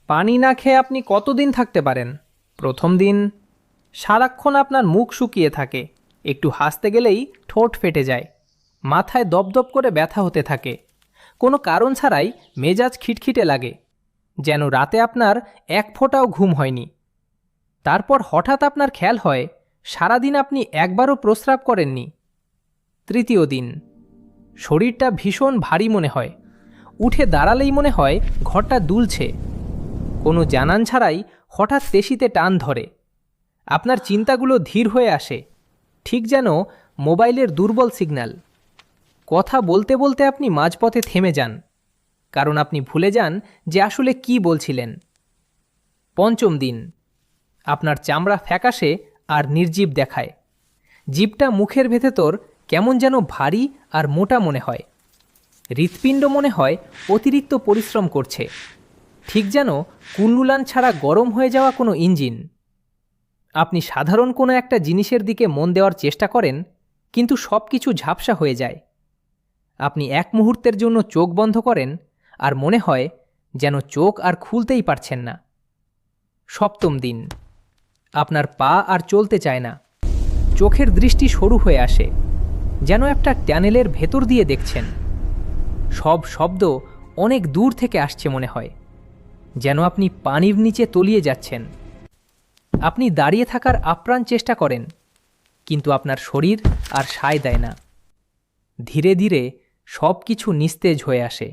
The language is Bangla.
পানি না খেয়ে আপনি কতদিন থাকতে পারেন? প্রথম দিন। সারাক্ষণ আপনার মুখ শুকিয়ে থাকে, একটু হাসতে গেলেই ঠোঁট ফেটে যায়, মাথায় দপদপ করে ব্যথা হতে থাকে, কোনো কারণ ছাড়াই মেজাজ খিটখিটে লাগে, যেন রাতে আপনার এক ফোঁটাও ঘুম হয়নি। তারপর হঠাৎ আপনার খেয়াল হয় সারাদিন আপনি একবারও প্রস্রাব করেননি। তৃতীয় দিন। শরীরটা ভীষণ ভারী মনে হয়, উঠে দাঁড়ালেই মনে হয় ঘরটা দুলছে। কোনো জানান ছাড়াই হঠাৎ পেশিতে টান ধরে, আপনার চিন্তাগুলো ধীর হয়ে আসে, ঠিক যেন মোবাইলের দুর্বল সিগন্যাল। কথা বলতে বলতে আপনি মাঝপথে থেমে যান, কারণ আপনি ভুলে যান যে আসলে কি বলছিলেন। পঞ্চম দিন। আপনার চামড়া ফ্যাকাশে আর নির্জীব দেখায়, জিভটা মুখের ভেতর কেমন যেন ভারী আর মোটা মনে হয়, হৃৎপিণ্ড মনে হয় অতিরিক্ত পরিশ্রম করছে, ঠিক যেন কুল্লুলান ছাড়া গরম হয়ে যাওয়া কোনো ইঞ্জিন। আপনি সাধারণ কোনো একটা জিনিসের দিকে মন দেওয়ার চেষ্টা করেন, কিন্তু সব কিছু ঝাপসা হয়ে যায়। আপনি এক মুহূর্তের জন্য চোখ বন্ধ করেন, আর মনে হয় যেন চোখ আর খুলতেই পারছেন না। সপ্তম দিন। আপনার পা আর চলতে চায় না, চোখের দৃষ্টি সরু হয়ে আসে, যেন একটা ট্যানেলের ভেতর দিয়ে দেখছেন। সব শব্দ অনেক দূর থেকে আসছে মনে হয়, যেন আপনি পানির নিচে তলিয়ে যাচ্ছেন। আপনি দাঁড়িয়ে থাকার আপ্রাণ চেষ্টা করেন, কিন্তু আপনার শরীর আর সায় দেয় না। ধীরে ধীরে সব কিছু নিস্তেজ হয়ে আসে।